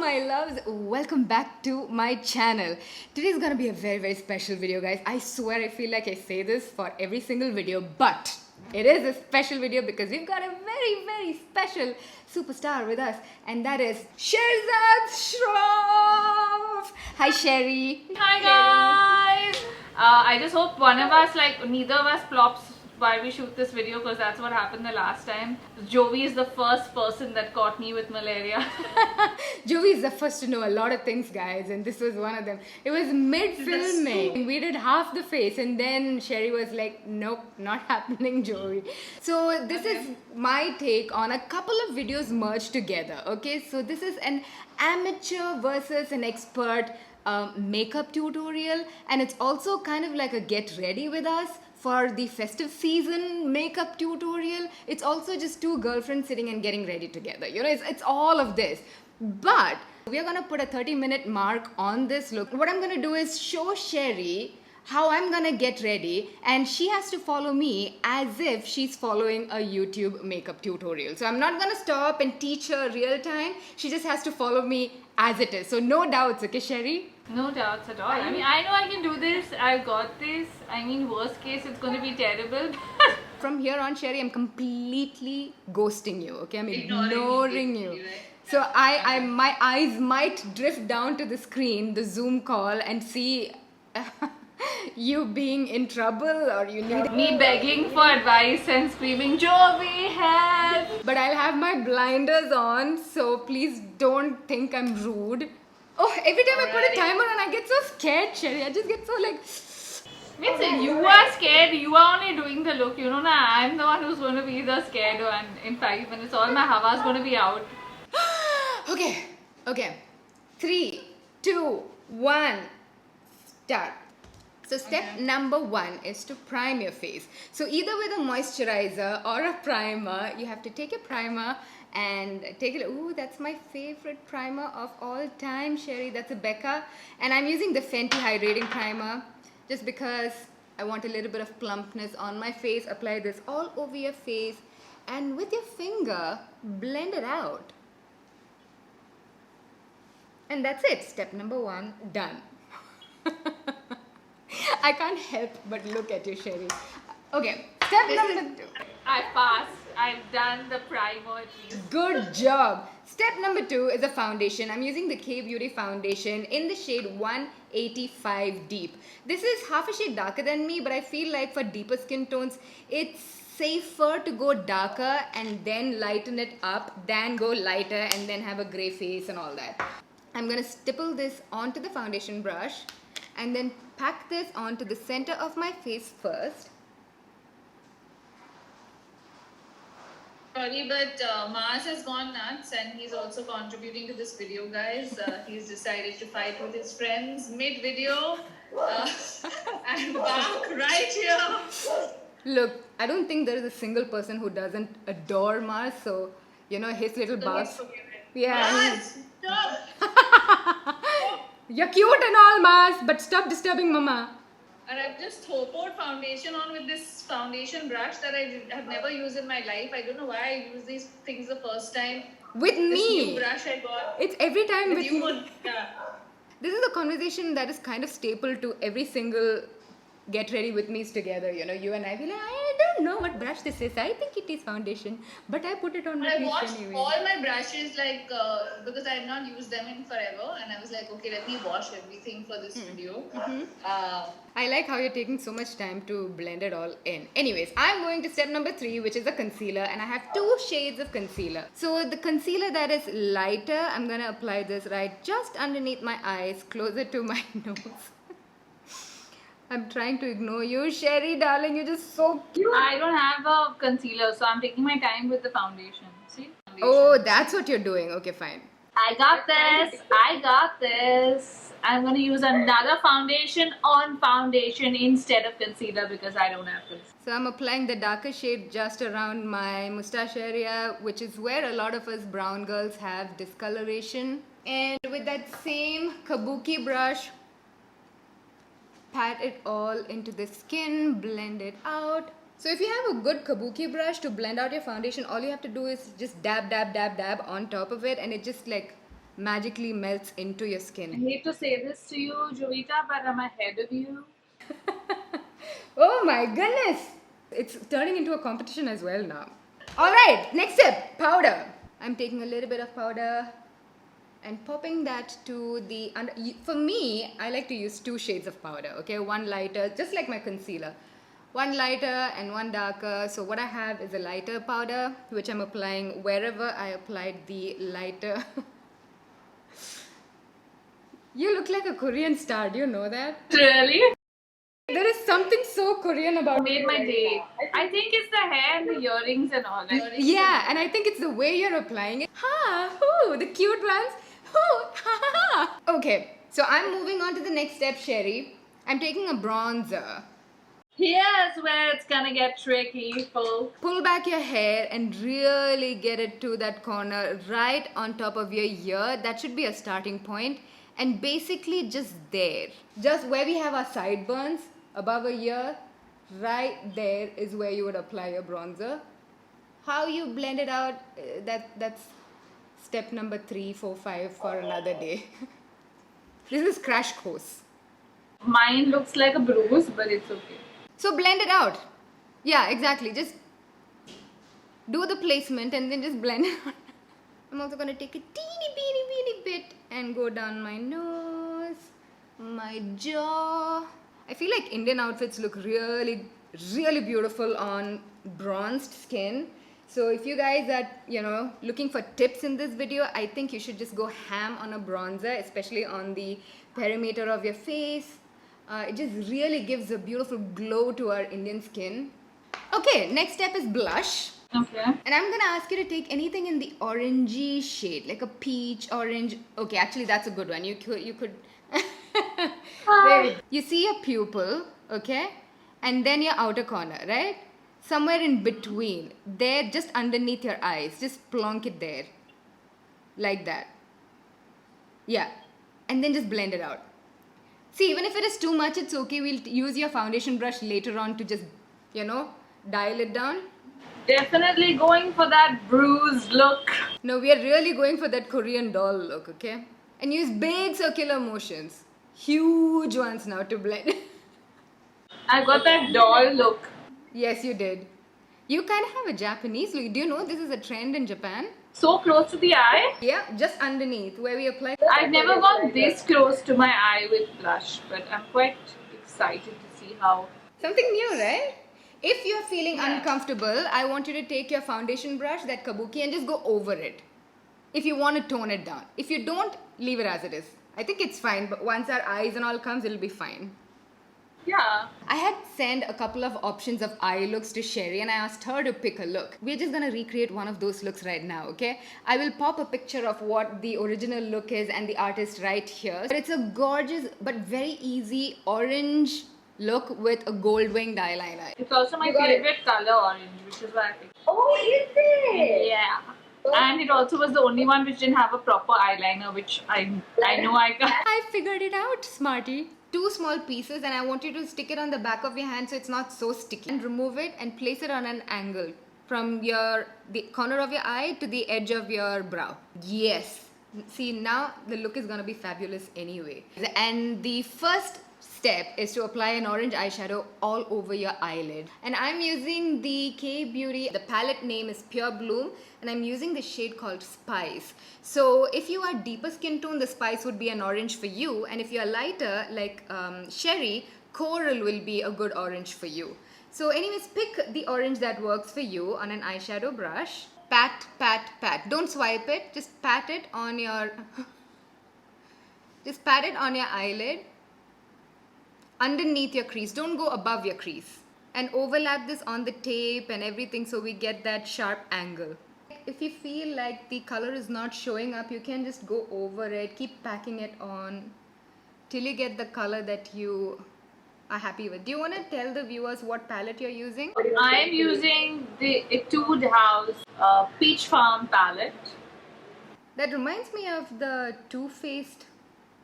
my loves, welcome back to my channel. Today's gonna be a very special video, guys. I swear I feel like I say this for every single video, but it is a special video because we've got a very special superstar with us, and that is Sherzad Shroff. Hi Sherry. Hi guys! I just hope one of us, neither of us flops while we shoot this video, because that's what happened the last time. Jovi is the first person that caught me with malaria. Jovi is the first to know a lot of things, guys, and this was one of them. It was mid-filming. We did half the face, and then Sherry was like, nope, not happening, Jovi. So this is my take on a couple of videos merged together, okay? So this is an amateur versus an expert makeup tutorial, and it's also kind of like a get ready with us for the festive season makeup tutorial. It's also just two girlfriends sitting and getting ready together. You know, it's all of this. But we are gonna put a 30-minute mark on this look. What I'm gonna do is show Sherry how I'm gonna get ready, and she has to follow me as if she's following a YouTube makeup tutorial. So I'm not gonna stop and teach her real time. She just has to follow me as it is. So no doubts, okay, Sherry? No doubts at all. I mean, I know I can do this. I've got this. I mean, worst case, it's going to be terrible. From here on, Sherry, I'm completely ghosting you, okay? I'm ignoring you. Right? So my eyes might drift down to the screen, the Zoom call, and see you being in trouble, or you need me begging for advice and screaming, Jovi, help! But I'll have my blinders on, so please don't think I'm rude. Oh, every time I put a timer on, I get so scared, Sherry. I just get so like... Means you are scared, you are only doing the look, you know, I'm the one who's going to be the scared one. In 5 minutes, all my hava is going to be out. Okay. 3, 2, 1, start. So step number 1 is to prime your face. So either with a moisturizer or a primer, you have to take a primer and take it. Ooh, that's my favorite primer of all time, Sherry. That's a Becca. And I'm using the Fenty Hydrating Primer just because I want a little bit of plumpness on my face. Apply this all over your face, and with your finger, blend it out. And that's it. Step number 1, done. I can't help but look at you, Sherry. Okay, step number 2. I passed. I've done the primer at least. Good job. Step number 2 is a foundation. I'm using the K-Beauty foundation in the shade 185 Deep. This is half a shade darker than me, but I feel like for deeper skin tones, it's safer to go darker and then lighten it up than go lighter and then have a gray face and all that. I'm going to stipple this onto the foundation brush and then pack this onto the center of my face first. Sorry, but Mars has gone nuts and he's also contributing to this video, guys. He's decided to fight with his friends mid-video. I'm back right here. Look, I don't think there is a single person who doesn't adore Mars, so, you know, his little boss. Yeah. Mars, stop! You're cute and all, Mars, but stop disturbing Mama. And I've just poured foundation on with this foundation brush that I have never used in my life. I don't know why I use these things the first time. With this me. New brush I got. It's every time with you. me. Yeah. This is a conversation that is kind of staple to every single get ready with me's together. You know, you and I be like, I don't know what brush this is. I think it is foundation, but I put it on my face washed anyway. all my brushes because I had not used them in forever, and I was like, okay, let me wash everything for this video. I like how you're taking so much time to blend it all in. Anyways, I'm going to step number 3, which is a concealer, and I have 2 shades of concealer. So the concealer that is lighter, I'm gonna apply this right just underneath my eyes, closer to my nose. I'm trying to ignore you, Sherry, darling. You're just so cute. I don't have a concealer, so I'm taking my time with the foundation. See? Oh, that's what you're doing. Okay, fine. I got this. I got this. I'm going to use another foundation on foundation instead of concealer because I don't have concealer. So I'm applying the darker shade just around my mustache area, which is where a lot of us brown girls have discoloration. And with that same kabuki brush, pat it all into the skin, blend it out. So if you have a good kabuki brush to blend out your foundation, all you have to do is just dab on top of it, and it just like magically melts into your I skin. hate to say this to you, Jovita, but I'm ahead of you. Oh my goodness! It's turning into a competition as well now. Alright, next step powder. I'm taking a little bit of powder and popping that to the under. For me, I like to use 2 shades of powder, okay? One lighter, just like my concealer. One lighter and one darker. So, what I have is a lighter powder, which I'm applying wherever I applied the lighter. You look like a Korean star, do you know that? Really? There is something so Korean about Made my day. I think it's the hair and the earrings and all. Like, Yeah, and I think it's the way you're applying it. Ha! Hoo! The cute ones. Hoo! Ha ha ha! Okay, so I'm moving on to the next step, Sherry. I'm taking a bronzer. here's where it's gonna get tricky, folks. Pull back your hair and really get it to that corner right on top of your ear. That should be a starting point. And basically just there. Just where we have our sideburns above a ear, right there is where you would apply your bronzer. How you blend it out, that's step number 3, 4, 5 for another day. This is crash course. Mine looks like a bruise, but it's okay. So blend it out. Yeah, exactly. Just do the placement and then just blend it out. I'm also gonna take a teeny bit and go down my nose, my jaw. I feel like Indian outfits look really, really beautiful on bronzed skin. So if you guys are, looking for tips in this video, I think you should just go ham on a bronzer, especially on the perimeter of your face. It just really gives a beautiful glow to our Indian skin. Okay, next step is blush. Okay. And I'm gonna ask you to take anything in the orangey shade, like a peach, orange. Okay, actually that's a good one. You could. There we go. You see your pupil, okay, and then your outer corner, right? Somewhere in between, there, just underneath your eyes, just plonk it there, like that. Yeah, and then just blend it out. See, even if it is too much, it's okay. We'll use your foundation brush later on to just, dial it down. Definitely going for that bruised look. No, we are really going for that Korean doll look, okay? And use big circular motions. Huge ones now to blend. I got that doll look. Yes, you did. You kind of have a Japanese look. Do you know this is a trend in Japan? So close to the eye. Yeah, just underneath where we apply. I've never gone this close to my eye with blush, but I'm quite excited to see how. Something new, right? If you're feeling uncomfortable, I want you to take your foundation brush, that kabuki, and just go over it. If you want to tone it down. If you don't, leave it as it is. I think it's fine, but once our eyes and all comes, it'll be fine. Yeah. I had sent a couple of options of eye looks to Sherry and I asked her to pick a look. We're just gonna recreate one of those looks right now, okay? I will pop a picture of what the original look is and the artist right here. But it's a gorgeous but very easy orange look with a gold winged eyeliner. It's also my favorite color, orange, which is why I picked. Oh, is it? Yeah. And it also was the only one which didn't have a proper eyeliner, which I know I got. I figured it out, Smarty. 2 small pieces and I want you to stick it on the back of your hand so it's not so sticky. And remove it and place it on an angle from the corner of your eye to the edge of your brow. Yes. See, now the look is gonna be fabulous anyway. And the first step is to apply an orange eyeshadow all over your eyelid. And I'm using the K-Beauty, the palette name is Pure Bloom, and I'm using the shade called Spice. So if you are deeper skin tone, the Spice would be an orange for you, and if you're lighter like Sherry, Coral will be a good orange for you. So anyways, pick the orange that works for you on an eyeshadow brush. Pat, pat, pat. Don't swipe it, just pat it on your just pat it on your eyelid underneath your crease. Don't go above your crease. And overlap this on the tape and everything so we get that sharp angle. If you feel like the color is not showing up, you can just go over it, keep packing it on till you get the color that you are happy with. Do you want to tell the viewers what palette you're using? I'm using the Etude House Peach Farm palette. That reminds me of the Too Faced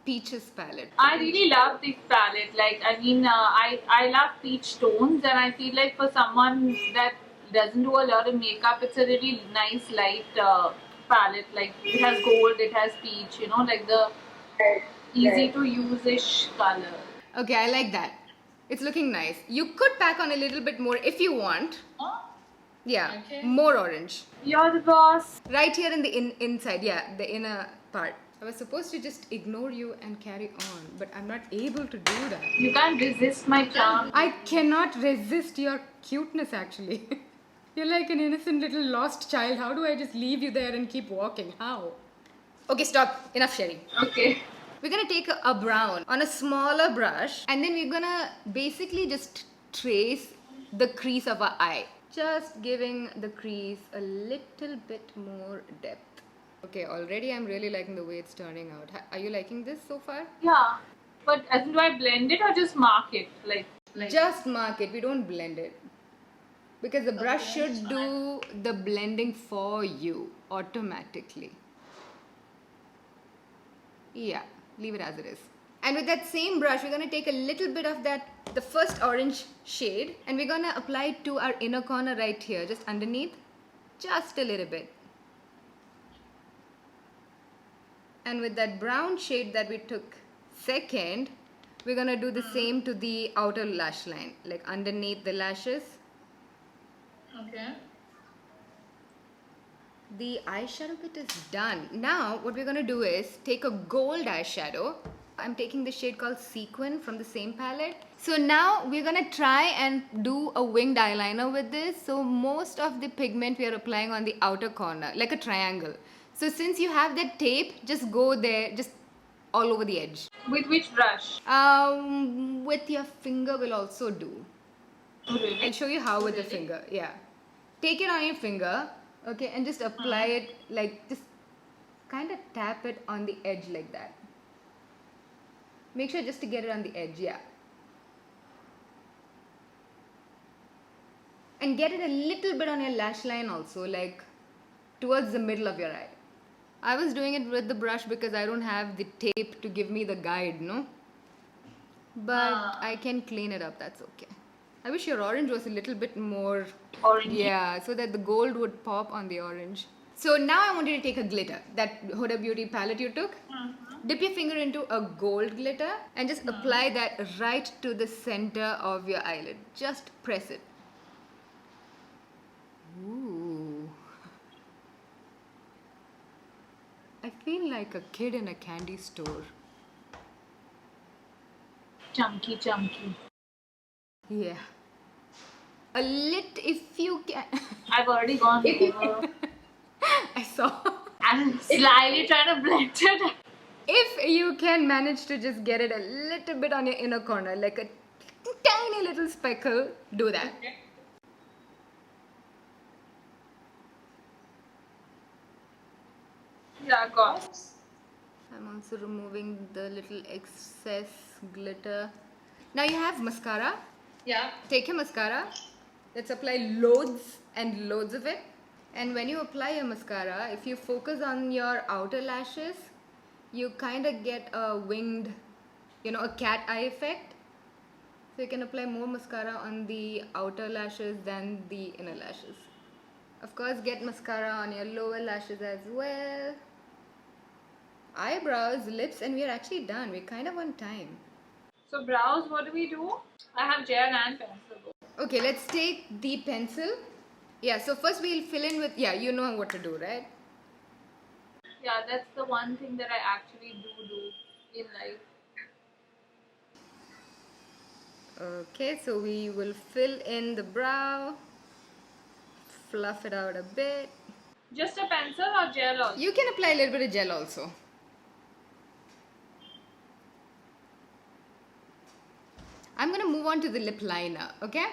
Peaches palette. I really love this palette. I love peach tones, and I feel like for someone that doesn't do a lot of makeup, it's a really nice light palette. Like it has gold, it has peach, you know, like the easy to use-ish color. Okay, I like that. It's looking nice. You could pack on a little bit more if you want. Yeah, Okay. more orange. You're the boss. Right here in the inside, yeah, the inner part. I was supposed to just ignore you and carry on, but I'm not able to do that. You can't resist my charm. I cannot resist your cuteness actually. You're like an innocent little lost child. How do I just leave you there and keep walking? How? Okay, stop. Enough, Sherry. Okay. We're gonna take a brown on a smaller brush and then we're gonna basically just trace the crease of our eye. Just giving the crease a little bit more depth. Okay, already I'm really liking the way it's turning out. Are you liking this so far? Yeah. But as in, do I blend it or just mark it? Like Just mark it, we don't blend it. Because the brush should do the blending for you automatically. Yeah, leave it as it is. And with that same brush, we're gonna take a little bit of that, the first orange shade, and we're gonna apply it to our inner corner right here, just underneath, just a little bit. And with that brown shade that we took second, we're gonna do the same to the outer lash line, like underneath the lashes. Okay. The eyeshadow bit is done. Now what we're gonna do is take a gold eyeshadow. I'm taking the shade called Sequin from the same palette. So now we're gonna try and do a winged eyeliner with this. So most of the pigment we are applying on the outer corner, like a triangle. So since you have that tape, just go there, just all over the edge. with which brush? With your finger will also do. Oh, really? I'll show you how with the finger. Yeah. Take it on your finger, okay, and just apply it like, just kind of tap it on the edge like that. Make sure just to get it on the edge, yeah. And get it a little bit on your lash line also, like towards the middle of your eye. I was doing it with the brush because I don't have the tape to give me the guide, no? But I can clean it up, that's okay. I wish your orange was a little bit more Orangey. yeah, so that the gold would pop on the orange. So now I want you to take a glitter, that Huda Beauty palette you took. Dip your finger into a gold glitter and just apply that right to the center of your eyelid. Just press it. Ooh. I feel like a kid in a candy store. Chunky, chunky. Yeah. A lit if you can. I've already gone over. I saw. I'm slyly trying to blend it. If you can manage to just get it a little bit on your inner corner, like a tiny little speckle, do that. Okay. Yeah, got. I'm also removing the little excess glitter. Now you have mascara. Yeah. Take your mascara. Let's apply loads and loads of it. And when you apply your mascara, if you focus on your outer lashes, you kind of get a winged, a cat eye effect. So you can apply more mascara on the outer lashes than the inner lashes. Of course, get mascara on your lower lashes as well. Eyebrows, lips, and we're actually done. We're kind of on time. So brows, what do we do? I have gel and pencil. Okay, let's take the pencil. Yeah, so first we'll fill in with, you know what to do, right? Yeah, that's the one thing that I actually do in life. Okay, so we will fill in the brow, fluff it out a bit. Just a pencil or gel also? You can apply a little bit of gel also. I'm gonna move on to the lip liner, okay?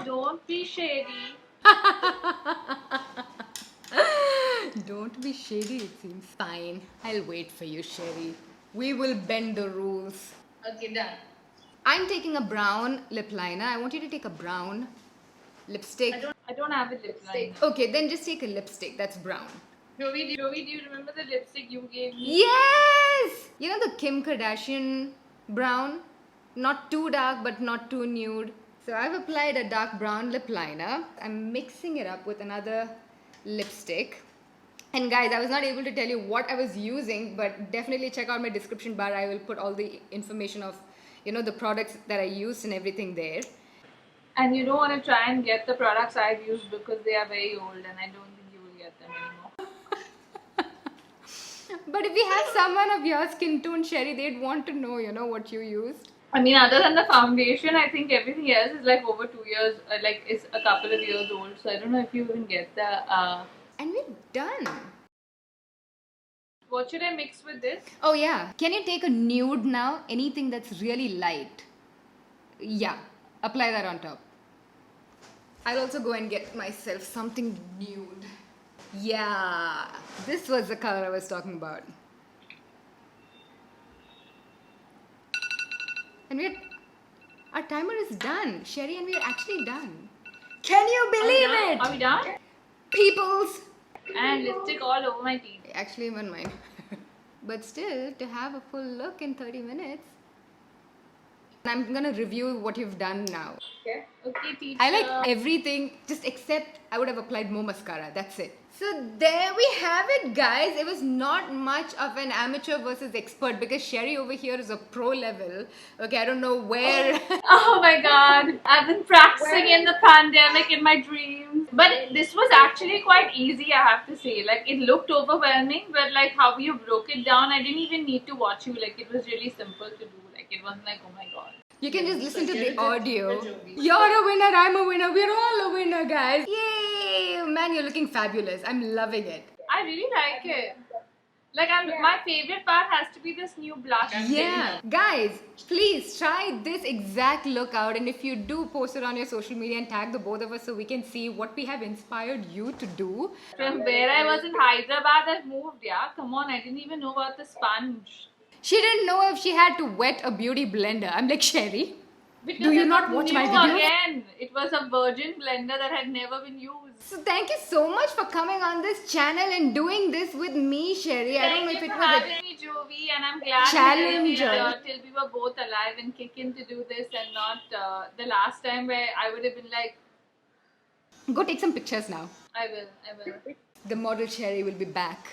Don't be shady. Don't be shady, it seems. Fine, I'll wait for you, Sherry. We will bend the rules. Okay, done. I'm taking a brown lip liner. I want you to take a brown lipstick. I don't have a lip liner. Okay, then just take a lipstick that's brown. Joey, do you remember the lipstick you gave me? Yes! You know the Kim Kardashian brown? Not too dark but not too nude. So I've applied a dark brown lip liner. I'm mixing it up with another lipstick. And guys, I was not able to tell you what I was using, but definitely check out my description bar. I will put all the information of, the products that I used and everything there. And you don't want to try and get the products I've used because they are very old and I don't think you will get them anymore. But if we have someone of your skin tone, Sherry, they'd want to know, what you used. I mean, other than the foundation, I think everything else is like over 2 years, like it's a couple of years old. So I don't know if you even get the. And we're done. What should I mix with this? Oh yeah. Can you take a nude now? Anything that's really light. Yeah. Apply that on top. I'll also go and get myself something nude. Yeah. This was the color I was talking about. And our timer is done, Sherry, and we're actually done. Can you believe it? Are we done? Peoples! And lipstick all over my teeth. Actually, even mine. But still, to have a full look in 30 minutes. I'm gonna review what you've done now. Okay. Okay, teacher. I like everything, just except I would have applied more mascara. That's it. So there we have it, guys. It was not much of an amateur versus expert because Sherry over here is a pro level. Okay, I don't know where. Oh my god. I've been practicing in the pandemic in my dreams. But this was actually quite easy, I have to say. Like, it looked overwhelming, but like how you broke it down, I didn't even need to watch you. Like, it was really simple to do. Like, it wasn't like, oh my god. You can just listen to Sherry the did audio. for Jovi. You're a winner, I'm a winner, we're all a winner, guys. Yay! Man, you're looking fabulous. I'm loving it. I really like it. Like, my favorite part has to be this new blush. Yeah. Guys, please try this exact look out. And if you do, post it on your social media and tag the both of us so we can see what we have inspired you to do. From where I was in Hyderabad, I've moved, yeah? Come on, I didn't even know about the sponge. She didn't know if she had to wet a beauty blender. I'm like, Sherry, Because do you it not was watch my new videos? Again, it was a virgin blender that had never been used. So thank you so much for coming on this channel and doing this with me, Sherry. I don't know if it for was having me, Jovi, and I'm glad Challenger. till we were both alive and kicking to do this, and not the last time where I would have been like, Go take some pictures now. I will. The model Sherry will be back.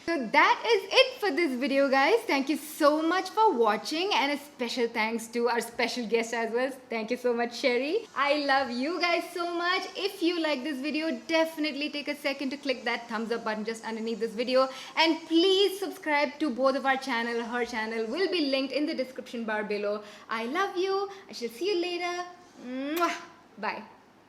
So that is it for this video, guys. Thank you so much for watching, and a special thanks to our special guest as well. Thank you so much, Sherry. I love you guys so much. If you like this video, definitely take a second to click that thumbs up button just underneath this video, and please subscribe to both of our channel. Her channel will be linked in the description bar below. I love you. I shall see you later. Mwah. Bye.